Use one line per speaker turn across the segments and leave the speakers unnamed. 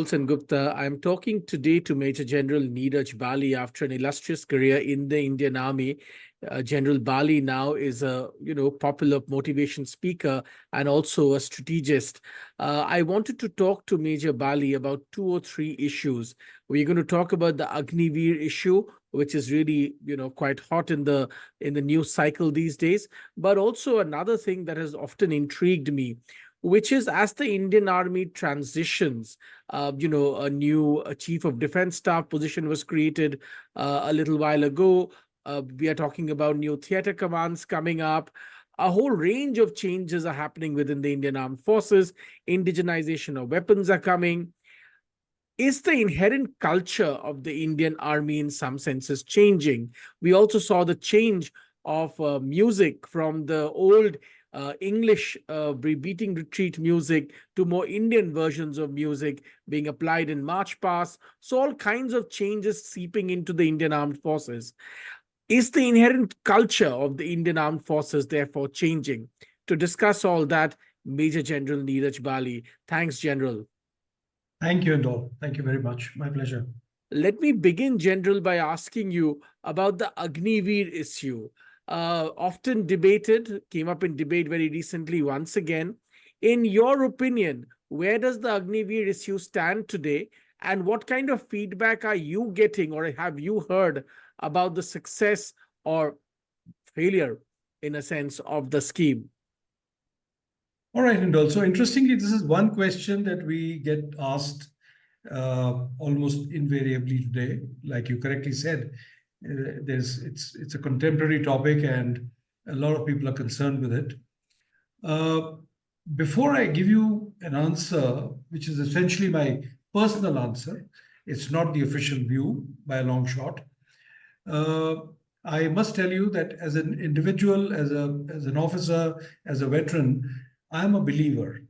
Sengupta. I'm talking today to Major General Neeraj Bali after an illustrious career in the Indian Army. General Bali now is a popular motivation speaker and also a strategist. I wanted to talk to Major Bali about two or three issues. We're going to talk about the Agniveer issue, which is really quite hot in the news cycle these days, but also another thing that has often intrigued me, which is as the Indian Army transitions, a new Chief of Defense Staff position was created a little while ago. We are talking about new theater commands coming up. A whole range of changes are happening within the Indian Armed Forces. Indigenization of weapons are coming. Is the inherent culture of the Indian Army in some senses changing? We also saw the change of music from the old English beating retreat music to more Indian versions of music being applied in march past. So all kinds of changes seeping into the Indian Armed Forces. Is the inherent culture of the Indian Armed Forces therefore changing? To discuss all that, Major General Neeraj Bali. Thanks, General.
Thank you, Hindol. Thank you very much. My pleasure.
Let me begin, General, by asking you about the Agniveer issue. Often debated, came up in debate very recently once again. In your opinion, where does the Agniveer issue stand today? And what kind of feedback are you getting or have you heard about the success or failure, in a sense, of the scheme?
All right, Hindol. So interestingly, this is one question that we get asked almost invariably today. Like you correctly said, it's a contemporary topic and a lot of people are concerned with it. Before I give you an answer, which is essentially my personal answer, it's not the official view by a long shot. I must tell you that as an individual, as an officer, as a veteran, I'm a believer.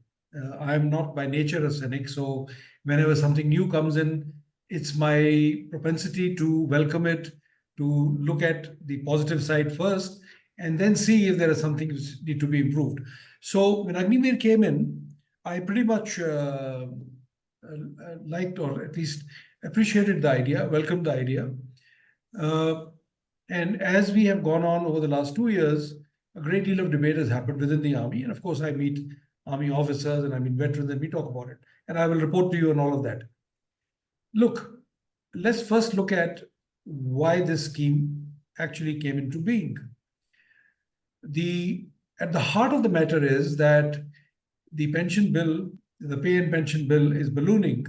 I'm not by nature a cynic. So whenever something new comes in, it's my propensity to welcome it, to look at the positive side first, and then see if there are some things need to be improved. So when Agniveer came in, I pretty much liked or at least appreciated the idea, welcomed the idea. And as we have gone on over the last 2 years, a great deal of debate has happened within the Army. And of course, I meet Army officers and I meet veterans and we talk about it. And I will report to you on all of that. Look, let's first look at why this scheme actually came into being. At the heart of the matter is that the pension bill, the pay and pension bill is ballooning.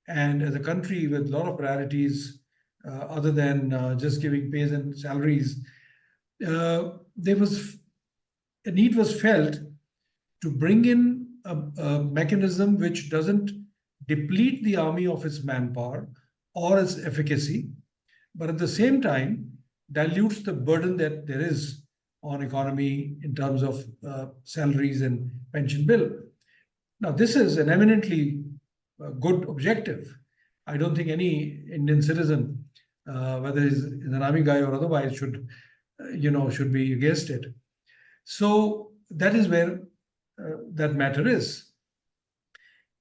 And as a country with a lot of priorities, other than just giving pays and salaries, there was a need was felt to bring in a mechanism which doesn't deplete the army of its manpower or its efficacy, but at the same time dilutes the burden that there is on economy in terms of salaries and pension bill. Now, this is an eminently good objective. I don't think any Indian citizen, whether he's an army guy or otherwise, should be against it. So that is where that matter is.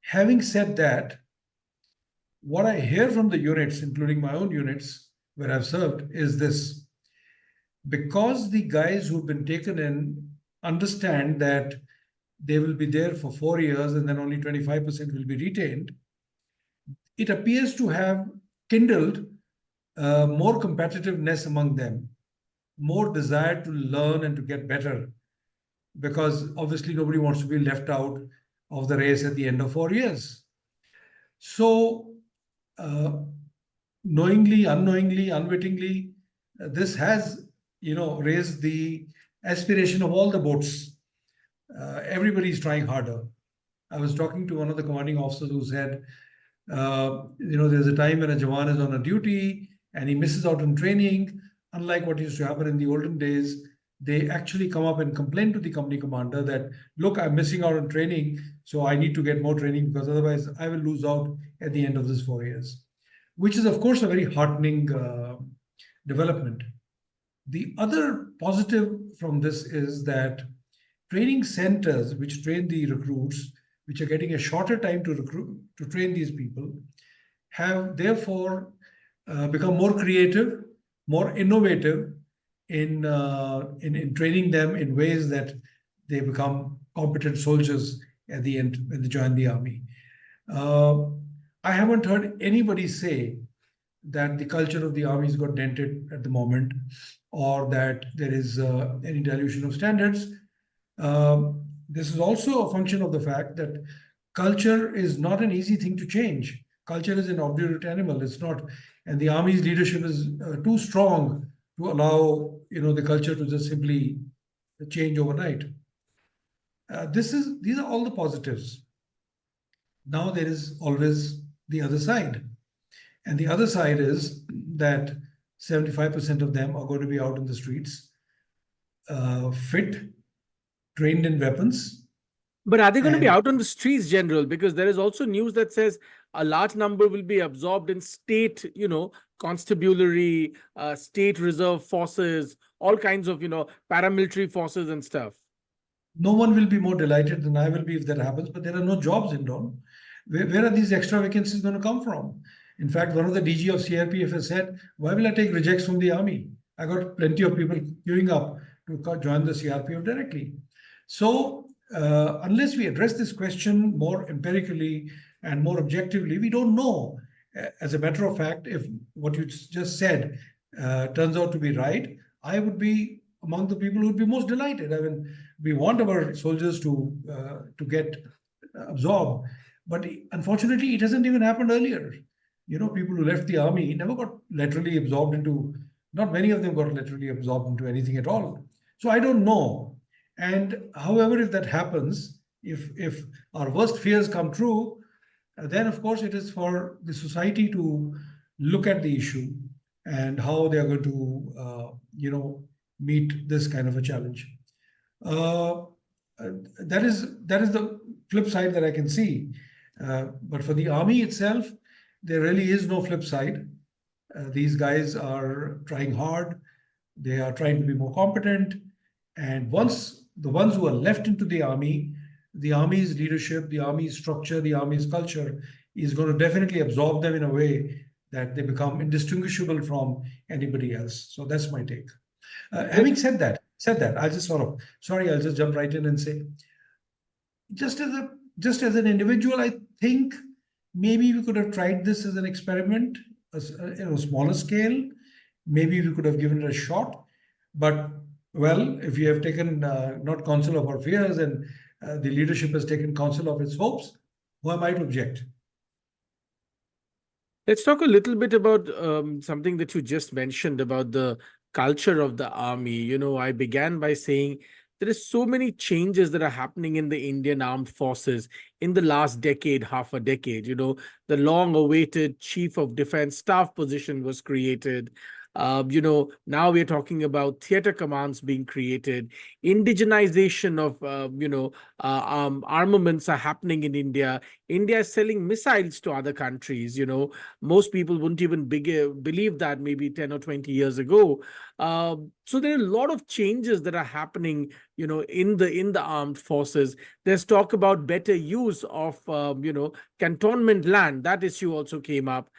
Having said that, what I hear from the units, including my own units where I've served, is this. Because the guys who've been taken in understand that they will be there for 4 years and then only 25% will be retained, it appears to have kindled more competitiveness among them, more desire to learn and to get better, because obviously nobody wants to be left out of the race at the end of 4 years. So knowingly, unknowingly, unwittingly, this has raised the aspiration of all the boats. Everybody is trying harder. I was talking to one of the commanding officers who said, there's a time when a Jawan is on a duty and he misses out on training. Unlike what used to happen in the olden days, they actually come up and complain to the company commander that, look, I'm missing out on training, so I need to get more training because otherwise I will lose out at the end of this 4 years, which is, of course, a very heartening development. The other positive from this is that training centers which train the recruits, which are getting a shorter time to recruit, to train these people, have therefore become more creative, more innovative in training them in ways that they become competent soldiers at the end when they join the army. Uh, I haven't heard anybody say that the culture of the army's got dented at the moment, or that there is any dilution of standards. This is also a function of the fact that culture is not an easy thing to change. Culture is an obdurate animal. It's not, and the army's leadership is too strong to allow the culture to just simply change overnight. These are all the positives. Now there is always the other side. And the other side is that 75% of them are going to be out in the streets, fit, trained in weapons.
But are they going to be
And
out on the streets, General? Because there is also news that says a large number will be absorbed in state, constabulary, state reserve forces, all kinds of, paramilitary forces and stuff.
no one will be more delighted than I will be if that happens, but there are no jobs in Don. Where are these extra vacancies going to come from? In fact, one of the DG of CRPF has said, why will I take rejects from the army? I got plenty of people queuing up to join the CRPF directly. So, unless we address this question more empirically and more objectively, we don't know. As a matter of fact, if what you just said turns out to be right, I would be among the people who would be most delighted. I mean, we want our soldiers to get absorbed, but unfortunately, it hasn't even happened earlier. People who left the army never got laterally absorbed into. Not many of them got laterally absorbed into anything at all. So I don't know. And however, if that happens, if our worst fears come true, then of course it is for the society to look at the issue and how they are going to, meet this kind of a challenge. Uh, that is the flip side that I can see. But for the army itself, there really is no flip side. These guys are trying hard. They are trying to be more competent. And once the ones who are left into the army's leadership, the army's structure, the army's culture is going to definitely absorb them in a way that they become indistinguishable from anybody else. So that's my take. Having said that, I'll just I'll just jump right in and say, just as an individual, I think maybe we could have tried this as an experiment, smaller scale. Maybe we could have given it a shot. But well, if you have taken not counsel of our fears and the leadership has taken counsel of its hopes, who am I to object?
Let's talk a little bit about something that you just mentioned about the culture of the army. I began by saying there is so many changes that are happening in the Indian Armed Forces in the last decade, half a decade. The long-awaited Chief of Defense Staff position was created. Now we're talking about theater commands being created. Indigenization of, armaments are happening in India. India is selling missiles to other countries. Most people wouldn't even believe that maybe 10 or 20 years ago. So there are a lot of changes that are happening, in the armed forces. There's talk about better use of, cantonment land. That issue also came up.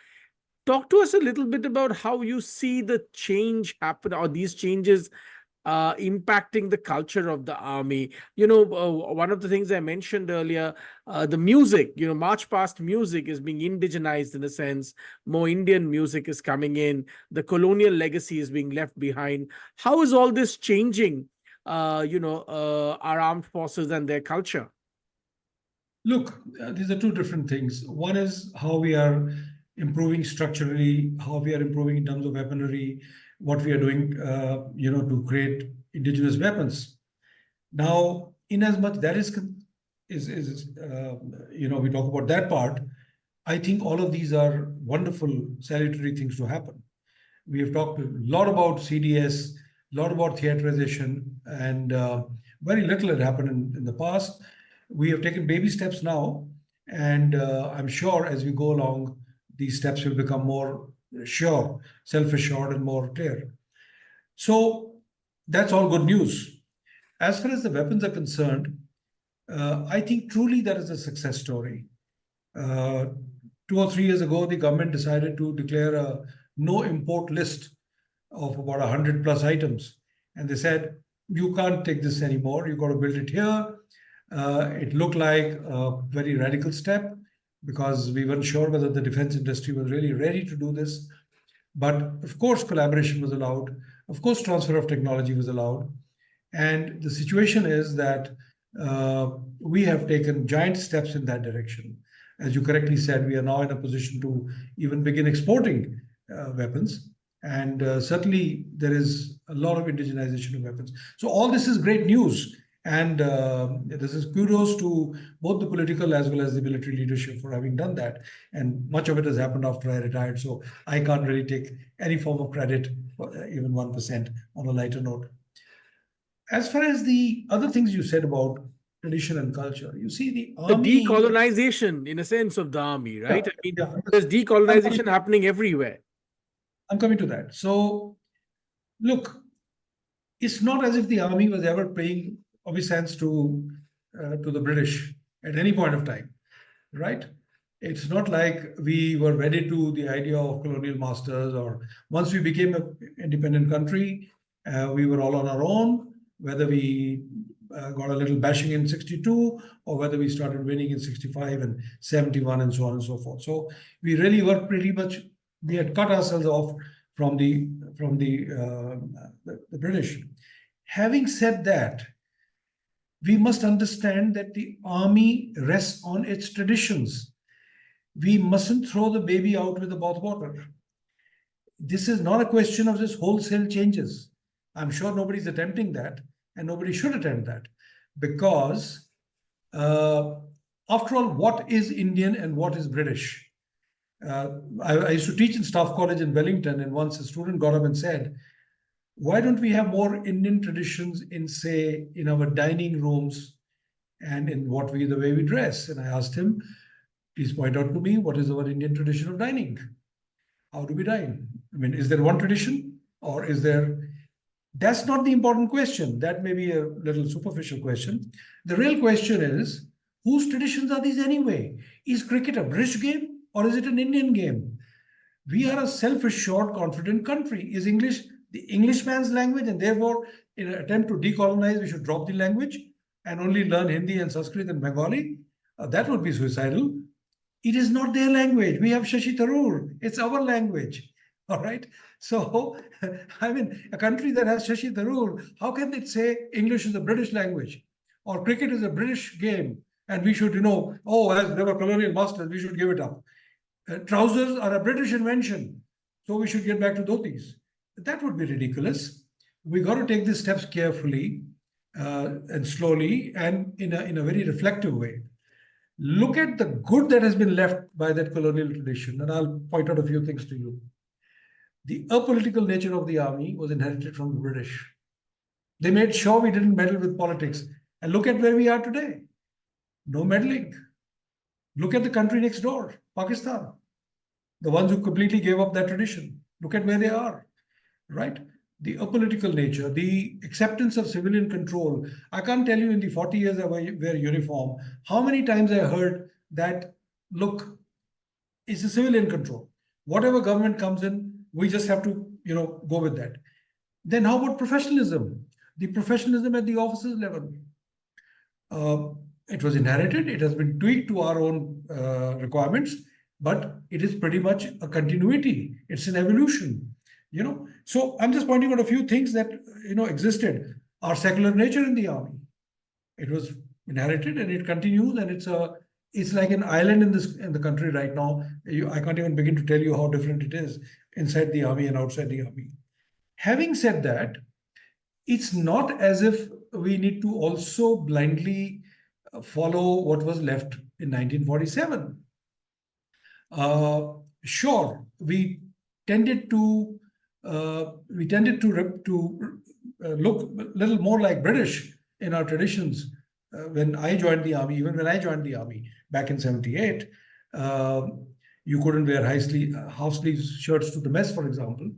Talk to us a little bit about how you see the change happen, or these changes impacting the culture of the army. One of the things I mentioned earlier, the music, march past music is being indigenized in a sense. More Indian music is coming in. The colonial legacy is being left behind. How is all this changing, our armed forces and their culture?
Look, these are two different things. One is how we are improving structurally, how we are improving in terms of weaponry, what we are doing, to create indigenous weapons. Now, in as much that is we talk about that part, I think all of these are wonderful, salutary things to happen. We have talked a lot about CDS, a lot about theaterization, and very little had happened in the past. We have taken baby steps now, and I'm sure as we go along, these steps will become more sure, self-assured, and more clear. So that's all good news. As far as the weapons are concerned, I think truly that is a success story. Uh, 2 or 3 years ago, the government decided to declare a no import list of about 100 plus items. And they said, you can't take this anymore. You've got to build it here. It looked like a very radical step because we weren't sure whether the defense industry was really ready to do this. But of course, collaboration was allowed. Of course, transfer of technology was allowed. And the situation is that we have taken giant steps in that direction. As you correctly said, we are now in a position to even begin exporting weapons. And certainly, there is a lot of indigenization of weapons. So, all this is great news. And this is kudos to both the political as well as the military leadership for having done that. And much of it has happened after I retired. So, I can't really take any form of credit, for, even 1%, on a lighter note. As far as the other things you said about tradition and culture, you see the
The
army.
decolonization, in a sense, of the army,
Yeah,
right? I mean,
yeah.
there's
I'm coming,
decolonization happening everywhere.
I'm coming to that. So, look, it's not as if the army was ever paying obeisance to the British at any point of time, right? It's not like we were wedded to the idea of colonial masters, or once we became an independent country, we were all on our own, whether we got a little bashing in 62 or whether we started winning in 65 and 71 and so on and so forth. So we really were pretty much, we had cut ourselves off from the British. Having said that, we must understand that the army rests on its traditions. We mustn't throw the baby out with the bathwater. This is not a question of just wholesale changes. I'm sure nobody's attempting that, and nobody should attempt that, because uh, after all, what is Indian and what is British? I used to teach in Staff College in Wellington, and once a student got up and said, why don't we have more Indian traditions in, say, in our dining rooms and in the way we dress? And I asked him, please point out to me, what is our Indian tradition of dining? How do we dine? I mean, is there one tradition, or is there? That's not the important question. That may be a little superficial question. The real question is, whose traditions are these anyway? Is cricket a British game or is it an Indian game? We are a self-assured, confident country. Is English the Englishman's language, and therefore, in an attempt to decolonize, we should drop the language and only learn Hindi and Sanskrit and Bengali? That would be suicidal. It is not their language. We have Shashi Tharoor. It's our language. All right. So, I mean, a country that has Shashi Tharoor, how can it say English is a British language or cricket is a British game? And we should, oh, as they were colonial masters, we should give it up. Trousers are a British invention, so we should get back to dhotis. That would be ridiculous. We got to take these steps carefully and slowly and in a very reflective way. Look at the good that has been left by that colonial tradition, and I'll point out a few things to you. The apolitical nature of the army was inherited from the British. They made sure we didn't meddle with politics. And look at where we are today. No meddling. Look at the country next door, Pakistan, the ones who completely gave up that tradition. Look at where they are, right? The apolitical nature, the acceptance of civilian control. I can't tell you in the 40 years I wear uniform, how many times I heard that, look, it's a civilian control. Whatever government comes in, we just have to, go with that. Then how about professionalism? The professionalism at the officers level. It was inherited. It has been tweaked to our own requirements, but it is pretty much a continuity. It's an evolution, So I'm just pointing out a few things that existed. Our secular nature in the army. It was inherited and it continues, and it's like an island in the country right now. I can't even begin to tell you how different it is inside the army and outside the army. Having said that, it's not as if we need to also blindly follow what was left in 1947. Sure, we tended to look a little more like British in our traditions when I joined the army. Even when I joined the army back in '78, you couldn't wear half sleeve shirts to the mess, for example.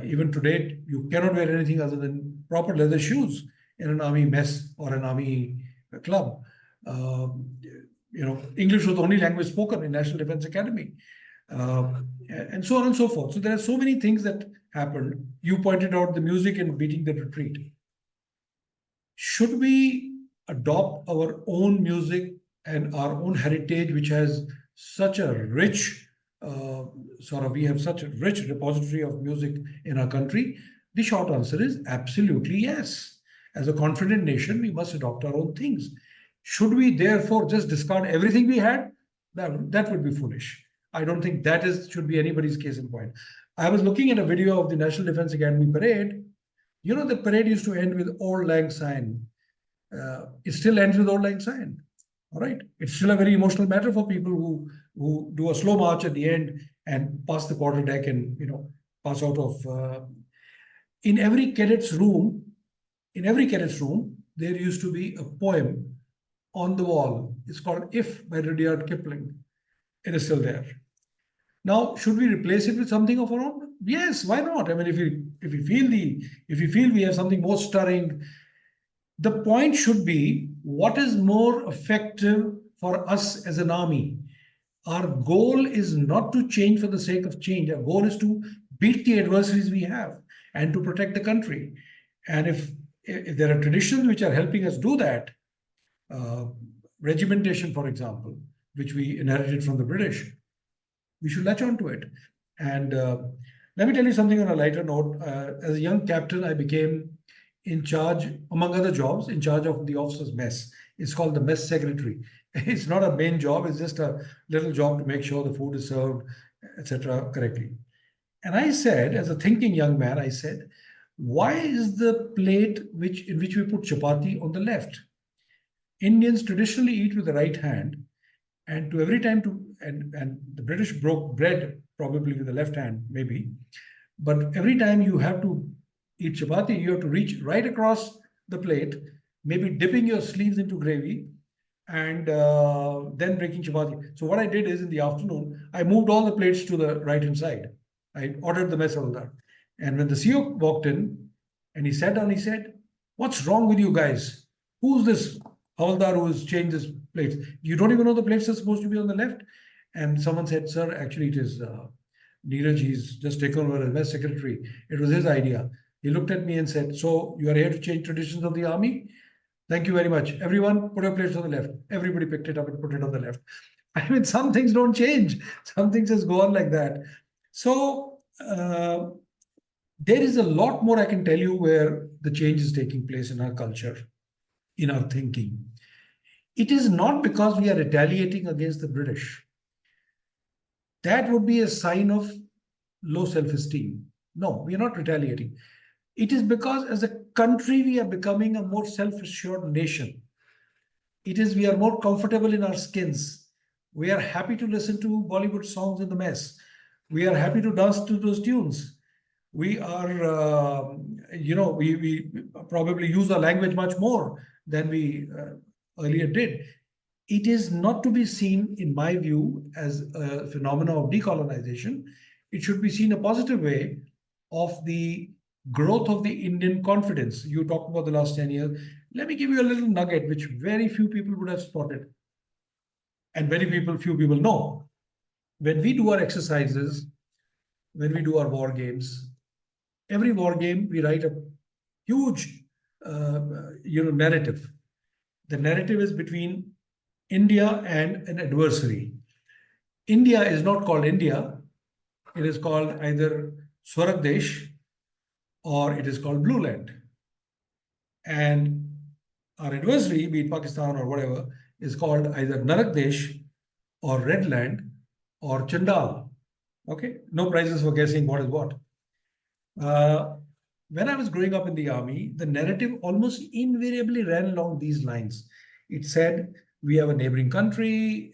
Even today, you cannot wear anything other than proper leather shoes in an army mess or an army club. English was the only language spoken in National Defense Academy, and so on and so forth. So there are so many things that happened. You pointed out the music and beating the retreat. Should we adopt our own music and our own heritage, which has such a rich we have such a rich repository of music in our country? The short answer is absolutely yes. As a confident nation, we must adopt our own things. Should we therefore just discard everything we had? That would be foolish. I don't think should be anybody's case in point. I was looking at a video of the National Defense Academy parade. The parade used to end with Auld Lang Syne. It still ends with Auld Lang Syne. All right. It's still a very emotional matter for people who do a slow march at the end and pass the quarter deck and pass out of. In every cadet's room, there used to be a poem on the wall. It's called "If" by Rudyard Kipling. It is still there. Now, should we replace it with something of our own? Yes, why not? I mean, if we feel we have something more stirring, the point should be what is more effective for us as an army. Our goal is not to change for the sake of change. Our goal is to beat the adversaries we have and to protect the country. And if there are traditions which are helping us do that, regimentation, for example, which we inherited from the British, we should latch on to it. And let me tell you something on a lighter note. As a young captain, I became in charge, among other jobs, in charge of the officers' mess. It's called the mess secretary. It's not a main job. It's just a little job to make sure the food is served, etc., correctly. And I said, as a thinking young man, I said, why is the plate in which we put chapati on the left? Indians traditionally eat with the right hand, and the British broke bread probably with the left hand, maybe. But every time you have to eat chapati, you have to reach right across the plate, maybe dipping your sleeves into gravy and then breaking chapati. So what I did is in the afternoon, I moved all the plates to the right-hand side. I ordered the mess havaldar. And when the CO walked in and he sat down, he said, "What's wrong with you guys? Who's this havaldar who has changed this plates? You don't even know the plates are supposed to be on the left?" And someone said, "Sir, actually it is Neeraj. He's just taken over as mess secretary. It was his idea." He looked at me and said, "So you are here to change traditions of the army? Thank you very much. Everyone, put your plates on the left." Everybody picked it up and put it on the left. I mean, some things don't change. Some things just go on like that. So there is a lot more I can tell you where the change is taking place in our culture, in our thinking. It is not because we are retaliating against the British. That would be a sign of low self-esteem. No, we are not retaliating. It is because as a country, we are becoming a more self-assured nation. We are more comfortable in our skins. We are happy to listen to Bollywood songs in the mess. We are happy to dance to those tunes. We are, we probably use our language much more than we earlier did. It is not to be seen, in my view, as a phenomenon of decolonization. It should be seen a positive way of the growth of the Indian confidence. You talked about the last 10 years. Let me give you a little nugget which very few people would have spotted. And few people know. When we do our exercises, when we do our war games, every war game, we write a huge narrative. The narrative is between India and an adversary. India is not called India. It is called either Swaraj Desh or it is called Blue Land. And our adversary, be it Pakistan or whatever, is called either Narak Desh or Red Land or Chandal. Okay, no prizes for guessing what is what. When I was growing up in the army, the narrative almost invariably ran along these lines. It said, we have a neighboring country,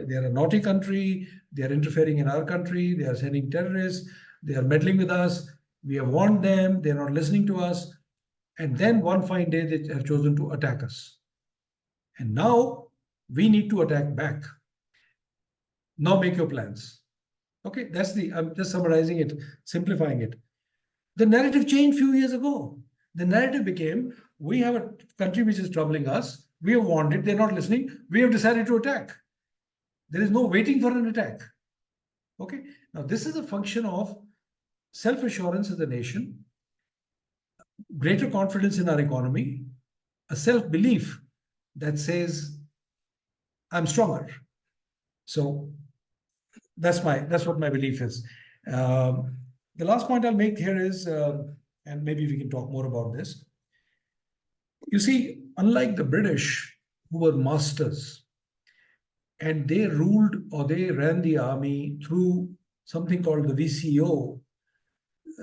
they're a naughty country, they're interfering in our country, they are sending terrorists, they are meddling with us, we have warned them, they're not listening to us. And then one fine day, they have chosen to attack us. And now we need to attack back. Now make your plans. Okay, I'm just summarizing it, simplifying it. The narrative changed a few years ago. The narrative became, we have a country which is troubling us. We have warned it. They're not listening. We have decided to attack. There is no waiting for an attack. Okay. Now, this is a function of self assurance as a nation, greater confidence in our economy, a self belief that says, I'm stronger. So that's what my belief is. The last point I'll make here is, and maybe we can talk more about this. You see, unlike the British, who were masters, and they ruled or they ran the army through something called the VCO,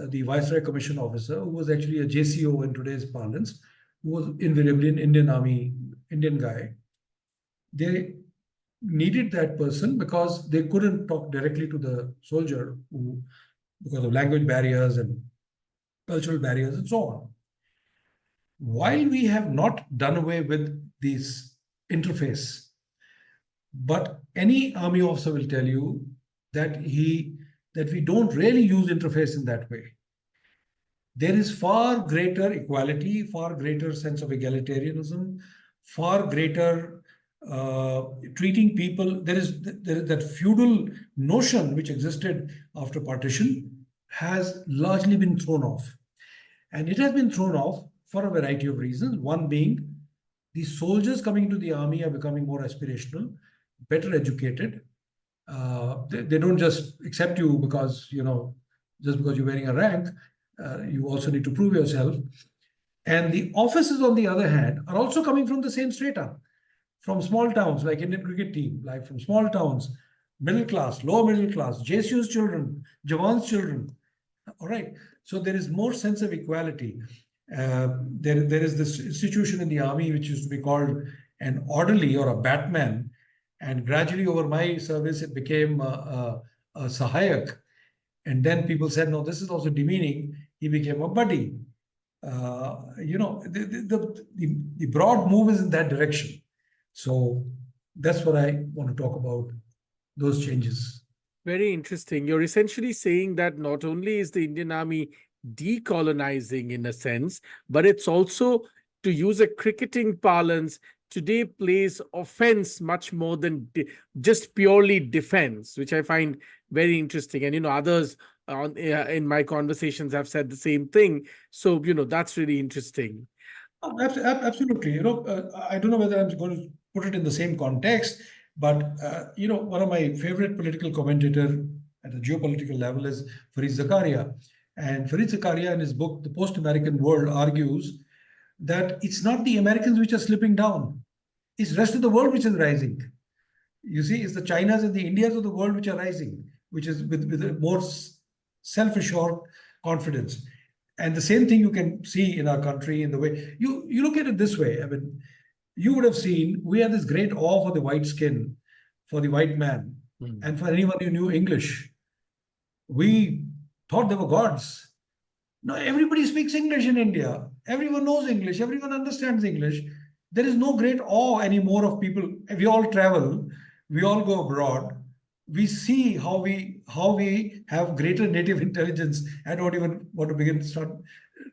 the Viceroy Commission Officer, who was actually a JCO in today's parlance, who was invariably an Indian Army, Indian guy. They needed that person because they couldn't talk directly to the soldier who, because of language barriers and cultural barriers and so on. While we have not done away with these interface, but any army officer will tell you that we don't really use interface in that way. There is far greater equality, far greater sense of egalitarianism, far greater treating people. There is that feudal notion which existed after partition has largely been thrown off. And it has been thrown off for a variety of reasons. One being the soldiers coming into the army are becoming more aspirational, better educated. They don't just accept you because, just because you're wearing a rank. You also need to prove yourself. And the officers, on the other hand, are also coming from the same strata, from small towns like Indian cricket team, like from small towns, middle class, lower middle class, JSU's children, Jawan's children. All right. So there is more sense of equality. There is this institution in the army which used to be called an orderly or a batman, and gradually over my service it became a sahayak, and then people said, no, this is also demeaning. He became a buddy. The broad move is in that direction. So that's what I want to talk about, those changes.
Very interesting. You're essentially saying that not only is the Indian Army decolonizing in a sense, but it's also, to use a cricketing parlance, today plays offense much more than just purely defense, which I find very interesting. And, others in my conversations have said the same thing. So, that's really interesting.
Absolutely. I don't know whether I'm going to put it in the same context, but one of my favorite political commentator at a geopolitical level is Fareed Zakaria. And Fareed Zakaria, in his book, The Post-American World, argues that it's not the Americans which are slipping down. It's the rest of the world which is rising. You see, it's the Chinas and the Indias of the world which are rising, which is with a more self-assured confidence. And the same thing you can see in our country in the way you look at it this way. I mean, you would have seen we had this great awe for the white skin, for the white man, and for anyone who knew English. We thought they were gods. Now everybody speaks English in India. Everyone knows English. Everyone understands English. There is no great awe anymore of people. We all travel. We all go abroad. We see how we have greater native intelligence. I don't even want to start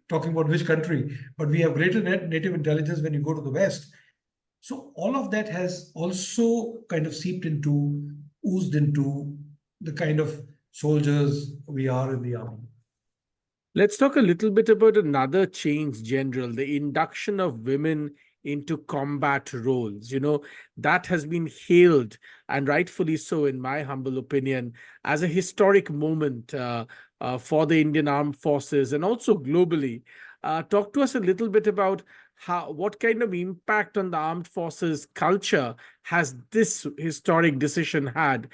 talking about which country, but we have greater native intelligence when you go to the West. So all of that has also kind of oozed into the kind of soldiers we are in the army.
Let's talk a little bit about another change, General, the induction of women into combat roles. That has been hailed, and rightfully so, in my humble opinion, as a historic moment for the Indian Armed Forces and also globally. Talk to us a little bit about what kind of impact on the armed forces culture has this historic decision had,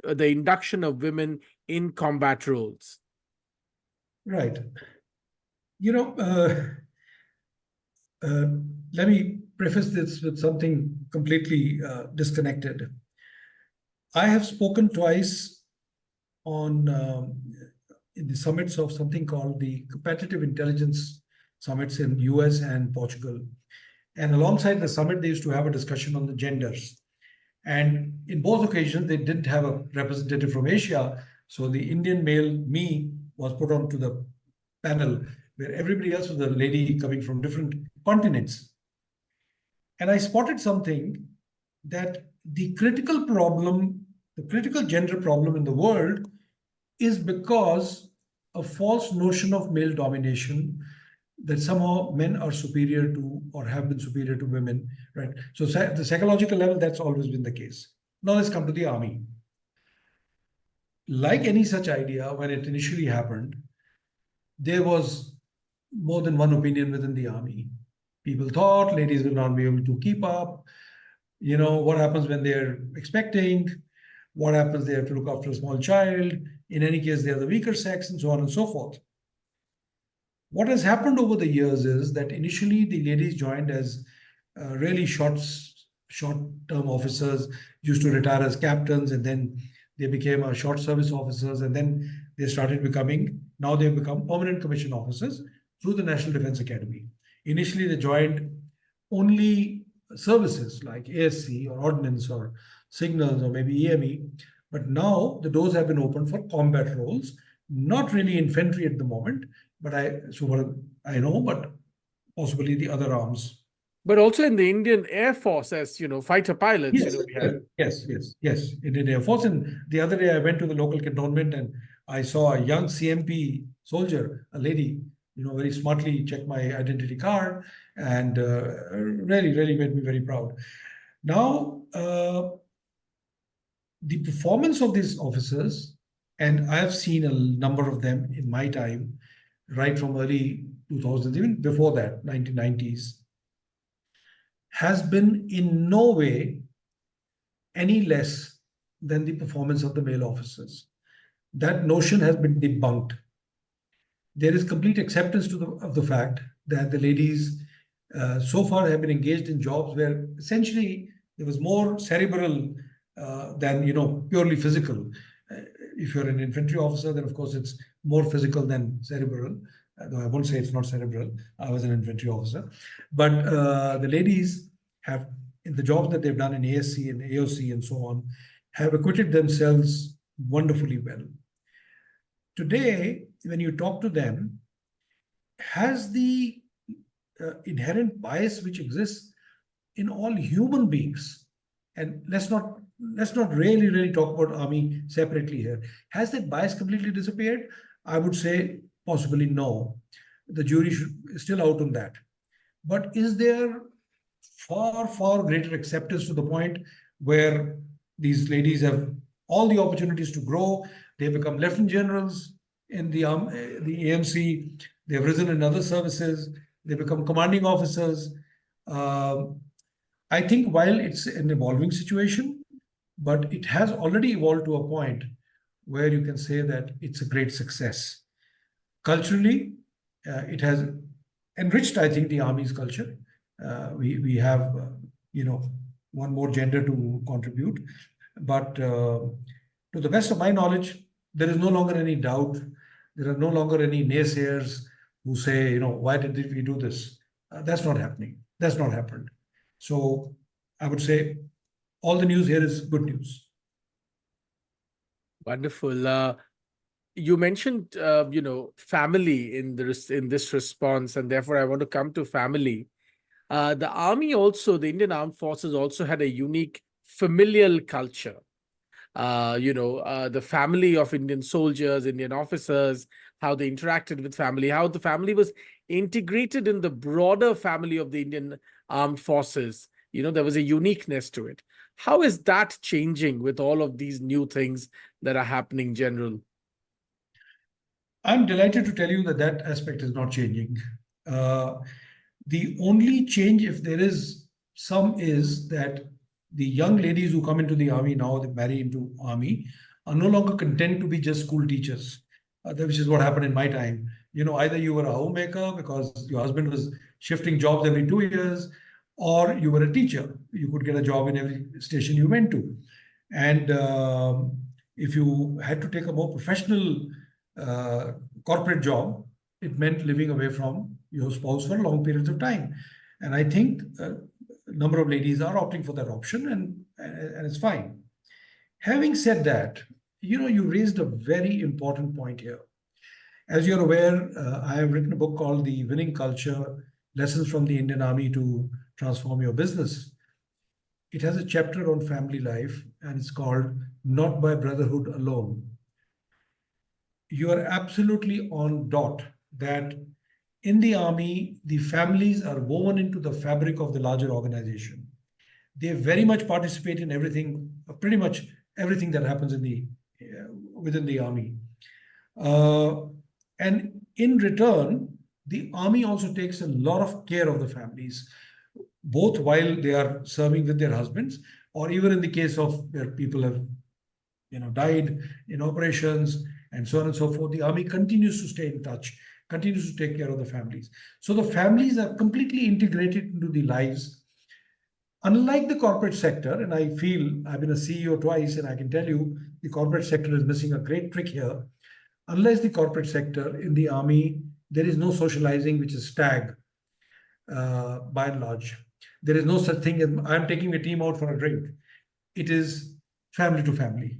the induction of women in combat roles?
Right. Let me preface this with something completely disconnected. I have spoken twice on in the summits of something called the Competitive Intelligence Summits in US and Portugal. And alongside the summit, they used to have a discussion on the genders. And in both occasions, they didn't have a representative from Asia. So the Indian male, me, was put onto the panel where everybody else was a lady coming from different continents. And I spotted something, that the critical problem, the critical gender problem in the world is because a false notion of male domination, that somehow men are superior to or have been superior to women, right? So at the psychological level, that's always been the case. Now let's come to the army. Like any such idea, when it initially happened, there was more than one opinion within the army. People thought ladies will not be able to keep up. What happens when they're expecting? What happens? They have to look after a small child. In any case, they're the weaker sex, and so on and so forth. What has happened over the years is that initially the ladies joined as really short-term officers, used to retire as captains, and then they became short service officers, and then now they've become permanent commission officers through the National Defense Academy. Initially, they joined only services like ASC or ordnance or signals or maybe EME, but now the doors have been opened for combat roles, not really infantry at the moment, but I know, but possibly the other arms.
But also in the Indian Air Force, as fighter pilots,
Yes,
we have.
yes. Indian Air Force. And the other day I went to the local cantonment and I saw a young CMP soldier, a lady, very smartly checked my identity card, and really, really made me very proud. Now, the performance of these officers, and I have seen a number of them in my time, right from early 2000s, even before that, 1990s, has been in no way any less than the performance of the male officers. That notion has been debunked. There is complete acceptance of the fact that the ladies so far have been engaged in jobs where essentially there was more cerebral than purely physical. If you're an infantry officer, then of course it's more physical than cerebral. Though I won't say it's not cerebral. I was an infantry officer, but the ladies have, in the jobs that they've done in ASC and AOC and so on, have acquitted themselves wonderfully well. Today, when you talk to them, has the inherent bias which exists in all human beings, and let's not really talk about army separately here. Has that bias completely disappeared? I would say possibly no. The jury is still out on that. But is there far greater acceptance to the point where these ladies have all the opportunities to grow? They become lieutenant generals in the AMC. They've risen in other services. They become commanding officers. I think while it's an evolving situation, but it has already evolved to a point where you can say that it's a great success. Culturally, it has enriched, I think, the Army's culture. We have, one more gender to contribute. But to the best of my knowledge, there is no longer any doubt. There are no longer any naysayers who say, why did we do this? That's not happening. That's not happened. So I would say all the news here is good news.
Wonderful. You mentioned, family in this response, and therefore I want to come to family. The army also, the Indian Armed Forces also had a unique familial culture. The family of Indian soldiers, Indian officers, how they interacted with family, how the family was integrated in the broader family of the Indian Armed Forces. There was a uniqueness to it. How is that changing with all of these new things that are happening, General?
I'm delighted to tell you that that aspect is not changing. The only change, if there is some, is that the young ladies who come into the army now, they marry into army, are no longer content to be just school teachers, which is what happened in my time. Either you were a homemaker because your husband was shifting jobs every 2 years, or you were a teacher. You could get a job in every station you went to. And if you had to take a more professional corporate job, it meant living away from your spouse for long periods of time. And I think a number of ladies are opting for that option, and it's fine. Having said that, you raised a very important point here. As you're aware, I have written a book called The Winning Culture Lessons from the Indian Army to transform your business. It has a chapter on family life and it's called Not by Brotherhood Alone. You are absolutely on dot that in the army, the families are woven into the fabric of the larger organization. They very much participate in everything, pretty much everything that happens in the within the army. Uh, and in return, the army also takes a lot of care of the families, both while they are serving with their husbands, or even in the case of where people have died in operations and so on and so forth. The army continues to stay in touch, continues to take care of the families. So the families are completely integrated into the lives. Unlike the corporate sector, and I feel I've been a CEO twice, and I can tell you the corporate sector is missing a great trick here. Unless the corporate sector in the army, there is no socializing, which is stag by and large. There is no such thing as I'm taking a team out for a drink. It is family to family.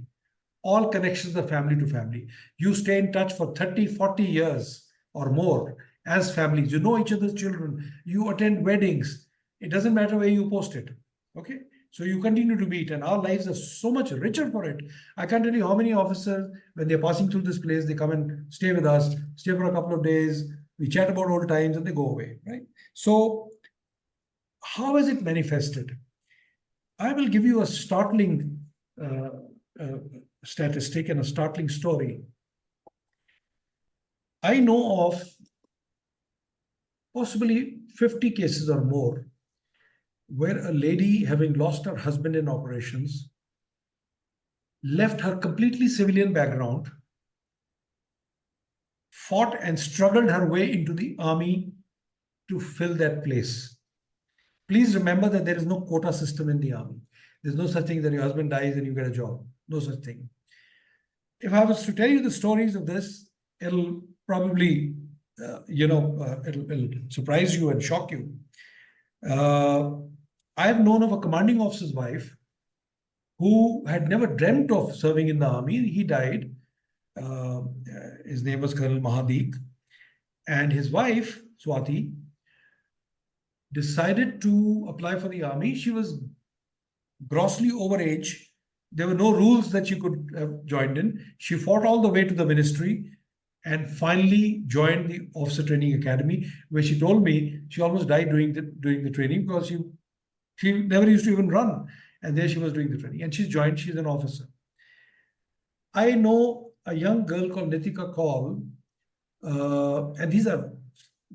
All connections are family to family. You stay in touch for 30, 40 years or more as families. You know each other's children. You attend weddings. It doesn't matter where you post it. Okay. So you continue to meet, and our lives are so much richer for it. I can't tell you how many officers, when they're passing through this place, they come and stay with us, stay for a couple of days. We chat about old times and they go away. Right. So, how is it manifested? I will give you a startling uh, uh, statistic and a startling story. I know of possibly 50 cases or more where a lady, having lost her husband in operations, left her completely civilian background, fought and struggled her way into the army to fill that place. Please remember that there is no quota system in the army. There's no such thing that your husband dies and you get a job. No such thing. If I was to tell you the stories of this, it'll probably, it'll surprise you and shock you. I've known of a commanding officer's wife who had never dreamt of serving in the army. He died. His name was Colonel Mahadik. And his wife, Swati, decided to apply for the army. She was grossly overage. There were no rules that she could have joined in. She fought all the way to the ministry and finally joined the officer training academy, where she told me she almost died doing the training because she never used to even run. And there she was doing the training. And she's joined, she's an officer. I know a young girl called Nitika Kaul, and these are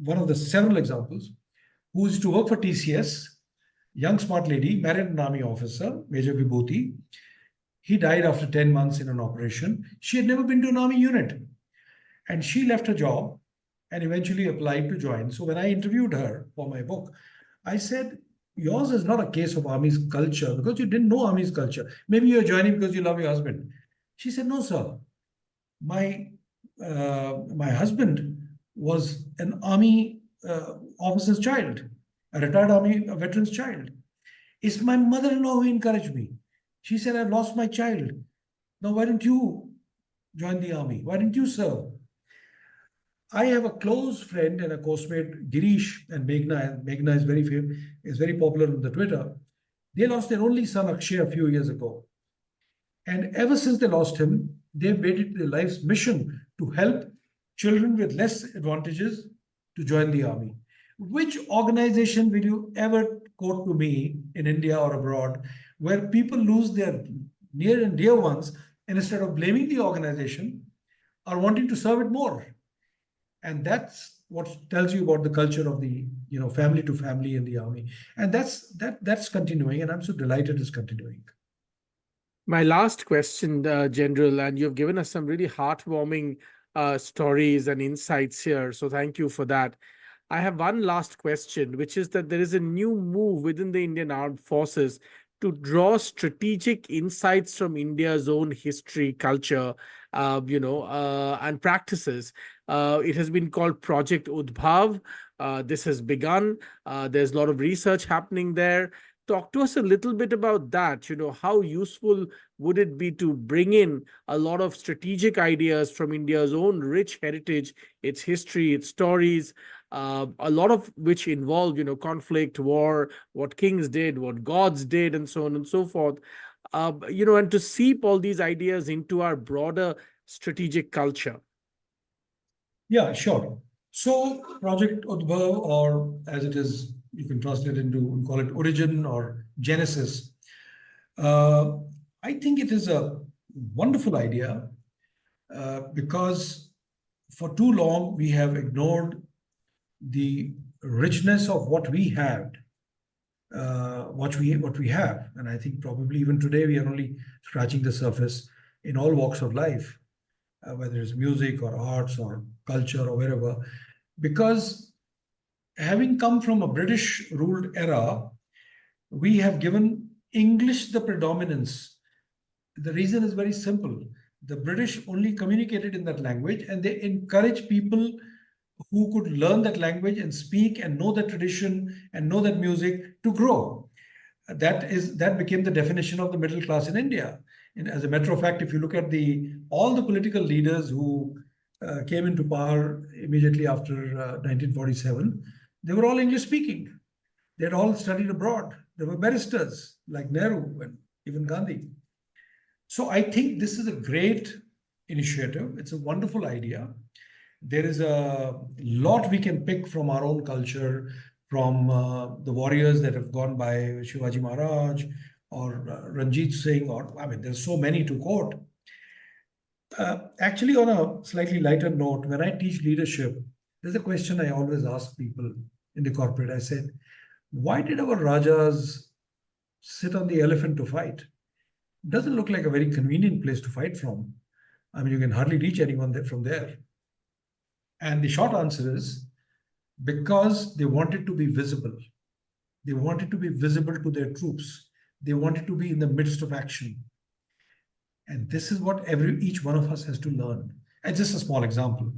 one of the several examples, who used to work for TCS, young smart lady, married an army officer, Major Vibhuti. He died after 10 months in an operation. She had never been to an army unit. And she left her job and eventually applied to join. So when I interviewed her for my book, I said, yours is not a case of army's culture because you didn't know army's culture. Maybe you're joining because you love your husband. She said, no, sir. My husband was an army officer's child, a retired army veteran's child. It's my mother-in-law who encouraged me. She said, I've lost my child. Now, why don't you join the army? Why didn't you serve? I have a close friend and a coursemate, Girish and Meghna. And Meghna is very popular on the Twitter. They lost their only son, Akshay, a few years ago. And ever since they lost him, they've made it their life's mission to help children with less advantages to join the army. Which organization will you ever quote to me in India or abroad where people lose their near and dear ones and instead of blaming the organization are wanting to serve it more? And that's what tells you about the culture of the family to family in the army, and that's continuing, and I'm so delighted it's continuing.
My last question, General, and you've given us some really heartwarming stories and insights here. So thank you for that. I have one last question, which is that there is a new move within the Indian Armed Forces to draw strategic insights from India's own history, culture, and practices. It has been called Project Udbhav. This has begun. There's a lot of research happening there talk to us a little bit about that. How useful would it be to bring in a lot of strategic ideas from India's own rich heritage, its history, its stories, a lot of which involve, conflict, war, what kings did, what gods did, and so on and so forth. And to seep all these ideas into our broader strategic culture.
Yeah, sure. So Project Udbhav, or as it is, you can translate into, call it origin or genesis. Uh, I think it is a wonderful idea because for too long we have ignored the richness of what we have, and I think probably even today we are only scratching the surface in all walks of life, whether it's music or arts or culture or wherever, because having come from a British ruled era, we have given English the predominance. The reason is very simple. The British only communicated in that language, and they encouraged people who could learn that language and speak and know that tradition and know that music to grow. That became the definition of the middle class in India. And as a matter of fact, if you look at the all the political leaders who came into power immediately after 1947, they were all English speaking. They had all studied abroad. They were barristers like Nehru and even Gandhi. So I think this is a great initiative. It's a wonderful idea. There is a lot we can pick from our own culture, from the warriors that have gone by, Shivaji Maharaj or Ranjit Singh, or I mean, there's so many to quote. Actually, on a slightly lighter note, when I teach leadership, there's a question I always ask people in the corporate. I said, why did our Rajas sit on the elephant to fight? Doesn't look like a very convenient place to fight from. I mean, you can hardly reach anyone from there. And the short answer is because they wanted to be visible. They wanted to be visible to their troops. They wanted to be in the midst of action. And this is what each one of us has to learn. And just a small example,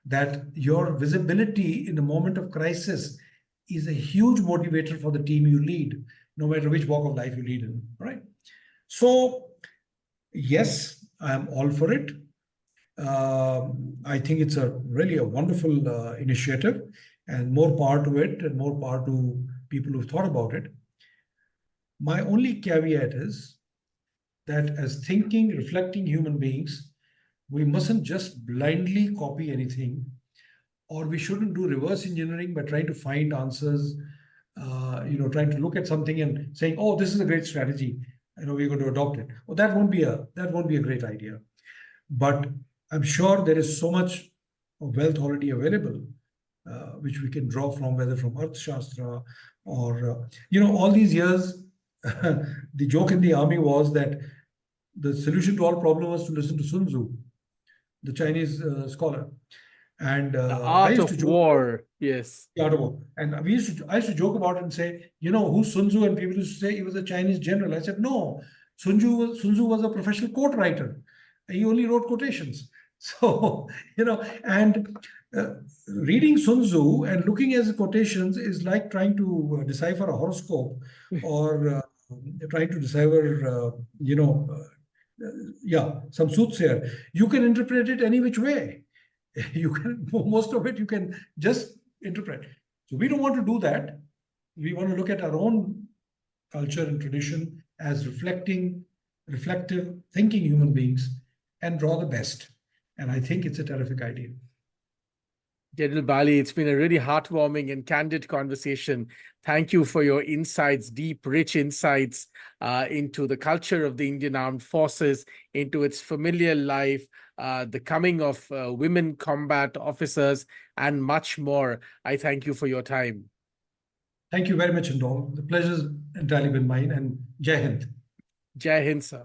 that your visibility in a moment of crisis is a huge motivator for the team you lead, no matter which walk of life you lead in, right? So, yes, I am all for it. I think it's really a wonderful initiative, and more power to it, and more power to people who've thought about it. My only caveat is that as thinking, reflecting human beings, we mustn't just blindly copy anything, or we shouldn't do reverse engineering by trying to find answers, trying to look at something and saying, "Oh, this is a great strategy. We're going to adopt it." Well, that won't be a great idea. But I'm sure there is so much wealth already available, which we can draw from, whether from Arthashastra or, all these years, the joke in the army was that the solution to all problems was to listen to Sun Tzu, the Chinese scholar. And
The
I
art
used to
of
joke about
war, yes.
the art of war. And I used to joke about it and say, who's Sun Tzu? And people used to say he was a Chinese general. I said, no, Sun Tzu was a professional quote writer. He only wrote quotations. So, and reading Sun Tzu and looking at his quotations is like trying to decipher a horoscope or trying to decipher, some soothsayer. You can interpret it any which way. You can, most of it, you can just interpret. So we don't want to do that. We want to look at our own culture and tradition as reflective, thinking human beings and draw the best. And I think it's a terrific idea.
General Bali, it's been a really heartwarming and candid conversation. Thank you for your insights, deep, rich insights into the culture of the Indian Armed Forces, into its familial life, the coming of women combat officers, and much more. I thank you for your time.
Thank you very much, Hindol. The pleasure's entirely been mine, and Jai Hind.
Jai Hind, sir.